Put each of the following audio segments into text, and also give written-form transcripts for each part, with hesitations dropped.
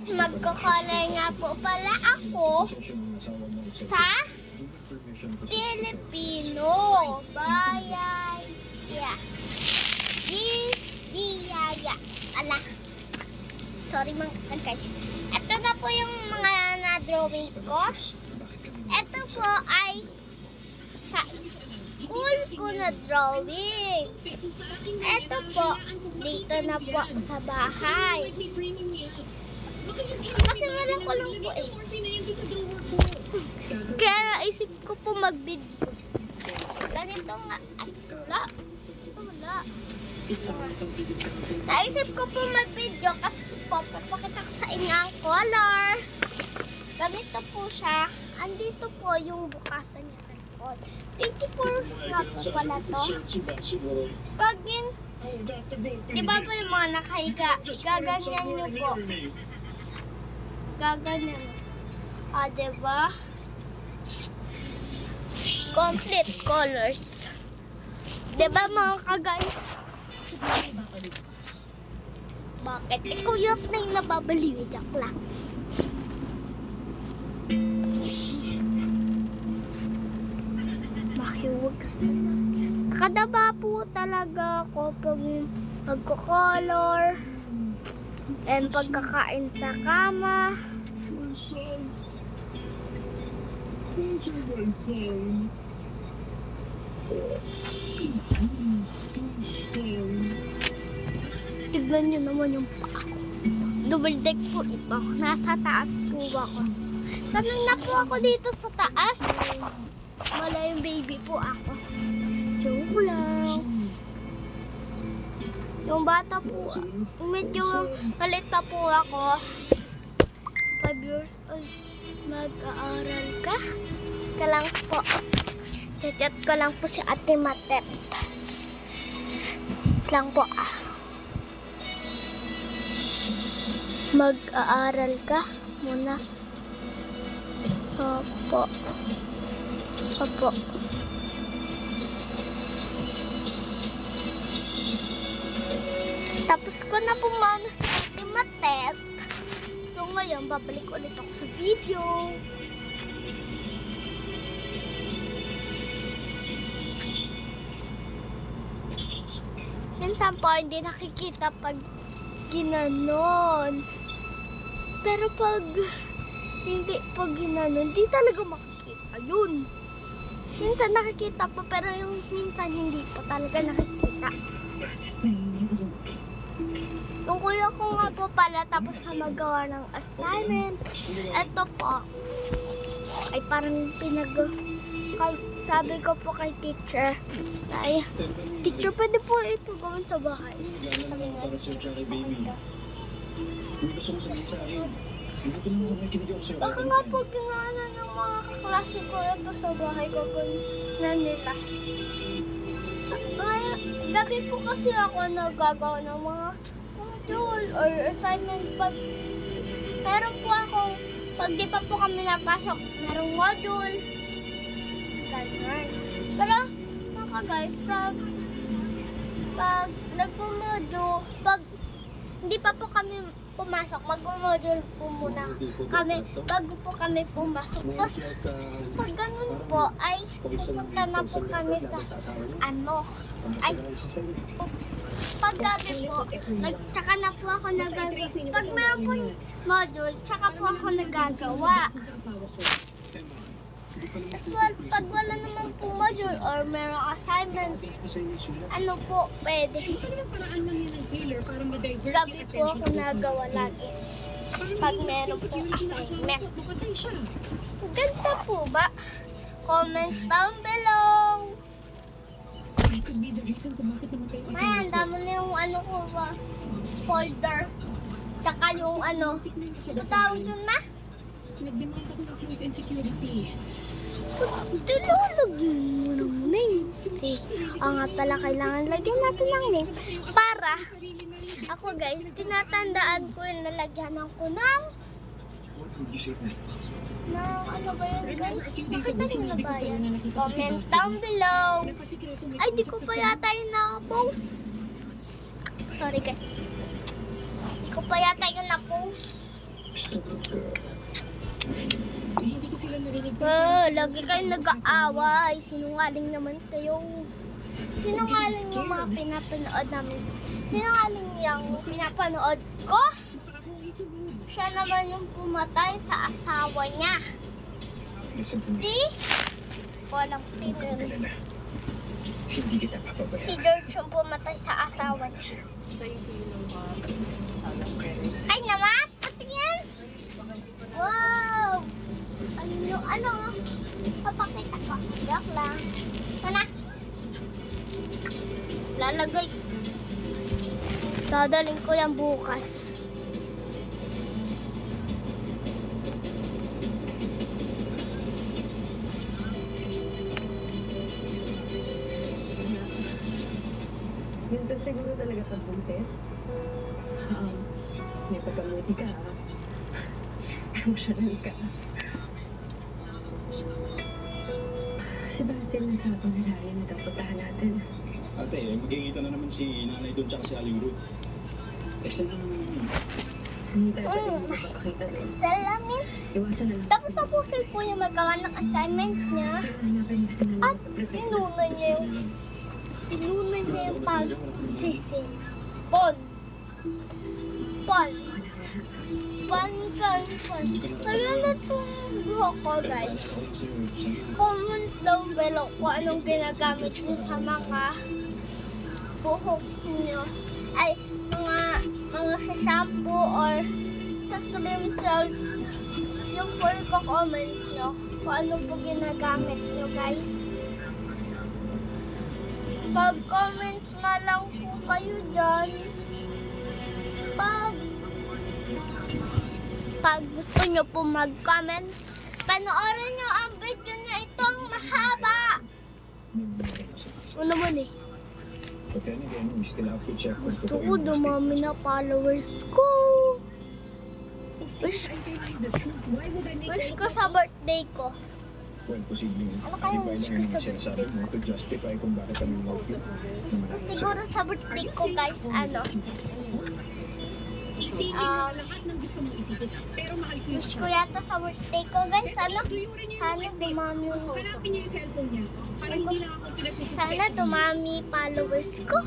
Magko-color nga po pala ako sa Filipino bayan. Biyaya. Ala. Sorry mga kakay. Ito na po yung mga na-drawing ko. Ito po ay sa school ko na drawing. Ito po, dito na po sa bahay. Kasi wala ko lang po eh. Kaya naisip ko po mag-video. Ganito nga. Ay, wala. Naisip ko po mag-video kasi po papakita ko sa inyo ang color. Ganito po siya. Andito po yung bukasan niya sa likod. 24 nga po pala to. Pag yun, diba po yung mga nakahiga, gaganyan nyo po. Gaganyan. Diba? Complete colors. Diba mga ka-guys? Bakit? Kuyot na yung nababaliw. Joke lang. Mahiwag kasi na. Nakadaba po talaga ako pag pagko-color and pagkakain sa kama. Tignan nyo naman yung paa ko. Double deck po ito. Nasa taas po ako. Sanay na po ako dito sa taas. Wala yung baby po ako. Joke lang. Yung bata po, medyo galit pa po ako. 5 years old. Mag-aaral ka? Ka lang po. Chat ko lang po si Ate Matet. Lang po Mag-aaral ka muna. Opo. Tapos ko na pumano sa Ate Matet. So ngayon, babalik ulit ako sa video. Minsan po, hindi nakikita pag ginanon. Pero pag hindi pag ginanon, hindi talaga makikita yun. Minsan nakikita po, pero yung minsan hindi po talaga nakikita. Yung kuya ko nga po pala tapos na magawa ng assignment. Ito po ay parang sabi ko po kay teacher ay, teacher pwede po ito gawin sa bahay. Sabi nga, baka nga po ginawa ng mga kaklase ko ito sa bahay ko na nila. Ay, gabi po kasi ako nagagawa ng mga module or assignment pag meron po akong pag di pa po kami napasok merong module ganyan. Pero mga guys, pag nagpo-module, pag hindi pa po kami pumasok, mag-module po muna kami bago po kami pumasok. Tapos pag ganun po ay pupunta na po kami sa pag gabi po, tsaka na po ako nagagawa. Pag meron po module, tsaka po ako nagagawa. As well, pag wala naman po module or merong assignment, ano po, pwede. Gabi po ako nagawa lagi. Pag meron po assignment. Ganda po ba? Comment down below. Ayan, dami na yung ko ba, folder. Tsaka yung tawag yun na? Nagdemanda ko ng cruise and security. Tilalagyan mo ng name. Nga pala, kailangan lagyan natin ng name. Para, ako guys, tinatandaan ko yung nalagyanan ko ng ano ba yun guys? Makita nyo na ba yan? Comment down below. Ay, di ko pa yata yung na-post. Sorry guys. Di ko pa yata yung na-post. Hindi ko sila narinig. Lagi kayong nag-aaway. Sinungaling naman kayo. Sinungaling yung mga pinapanood namin. Sinungaling yung pinapanood ko. Siya naman yung pumatay sa asawa niya. Si? Walang sino yun. Hindi kita papabayaan. Si George yung pumatay sa asawa niya. Ay naman! Patingin! Wow! Ano? Papakita ko. Joke lang. Sana? Lalagay. Dadaling ko yan bukas. Ganito siguro talaga pagbuntis. May pagkamuti ka. Emotional ka. Si Basil nasabi na Ryan na daw puntahan natin. Ate, magigita na naman si nanay doon tsaka si Aling Ruth. Saan na naman? Hindi tayo pwede magpapakita doon. Salamin. Iwasan na lang. Tapos na po si Kuya magawa ng assignment niya. Saan hanapin mo si At nanay? tinunay niya yung pag-sisil. Pon. Maganda itong buhok ko, guys. Comment down below kung anong ginagamit niyo sa mga buhok niyo. Ay, mga sa shampoo or sa cream salt. Yung po i-comment nyo kung ano po ginagamit nyo, guys. Pag-comment na lang po kayo dyan. Pag gusto nyo po mag-comment, panoorin nyo ang video na itong mahaba. Ano naman eh. But then again, we still have to check kung Gusto totoo ko yung mga dumami statements. na followers ko. Wish, I can find the truth. Why would I make wish that ko sa birthday ko. Well, posibleng Ano kaya alibay wish lang ko yung sa mga sinasabi mo to justify kung bakit kami mag-view. Wish ko siguro sa birthday ko, guys, ano. Isipin mo sa lahat ng gusto mong isipin. Pero mahal ko yung Wish ko yata sa birthday ko, guys, ano. Tuyurin niyo yung Sana birthday dumami ko. yung Hanapin niyo yung cellphone niya. Para hindi lang ako pinagsususpect. Sana dumami followers ko.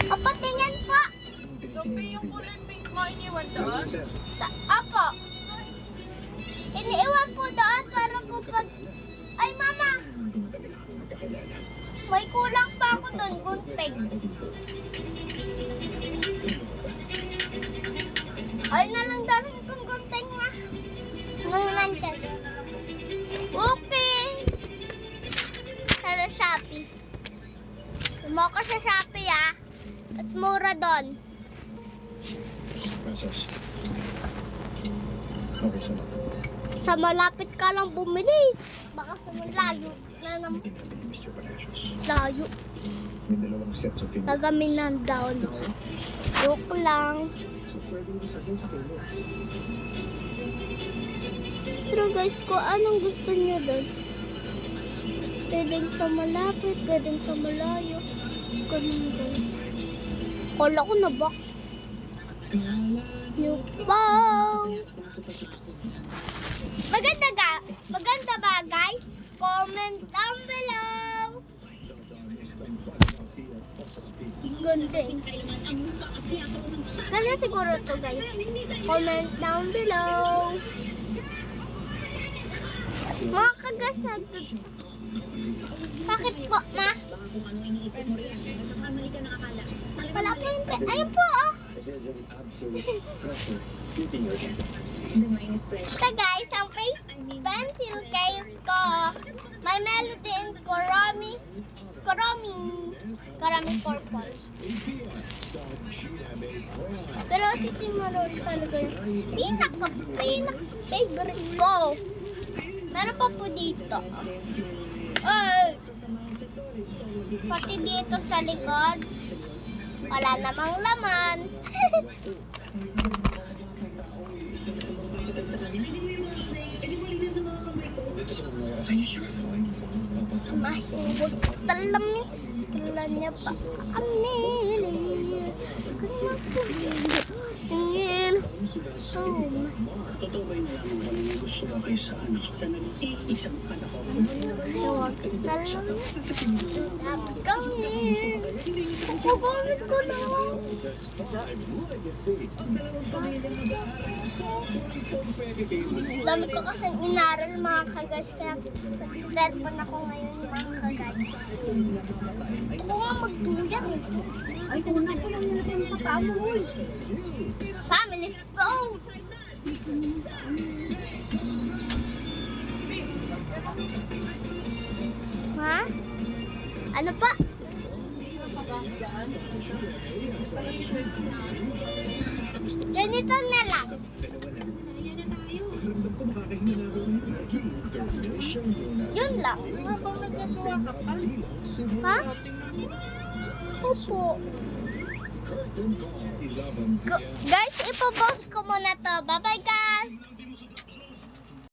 O, patingin po. Ayun, sir. Apo. Iniiwan po doon para po pag... Ay, mama. Hindi mo talaga ako magkakilala. May kulang pa ako doon, gunting. Ay na lang dami kong gunting na. Nung nandyan. Okay. Sa Shopee. Sumo ko sa Shopee, ah. Mas mura doon. Princess. Okay, salamat. Sa malapit ka lang bumili. Baka sa malayo na naman. Hindi natin ni Mr. Palacios. Layo. May dalawang sets of fingerprints. Tagaminan daw, no? Joke lang. So, pwede mo sabihin sa kanya. Pero guys, kung anong gusto niyo doon? Pwedeng sa malapit, pwedeng sa malayo. Ganun, guys. Kala ko na ba? New bang! Maganda ba, guys? Comment down below. Ganda eh. Ganda siguro to, guys. Comment down below. Mga kagasad. Bakit po, ma? Wala po yung pen. Ayun po, oh. There's an absolute pressure beating your head. Ito, guys, ang face pencil case ko. May melody and Kurami purple. Pero sisimulan talaga yung pinaka-favorite ko. Meron pa po dito. Ay! Pati dito sa likod. Wala namang laman. Are you sure? mahihubog talamin. Kala niya pa amin. Tingin. Totoo ba yung nalaman ko na gusto mo kayo sa anak? Sa nag-iisang anak ko? Huwag salamin. Sabi kami. Kukugamit ko na. Dami ko kasing inaral mga kaguys. Kaya nag-cellphone ako ngayon mga kaguys. Gusto ko nga magtulog eh. Ay, tanong ko lang nilagay sa pamo mo eh. Family phone. Ha? Ano pa? Ganito na lang. Yun lang. Habang nagagawa ka pa. Ha? Opo. Guys, ipopost ko muna to. Bye-bye guys!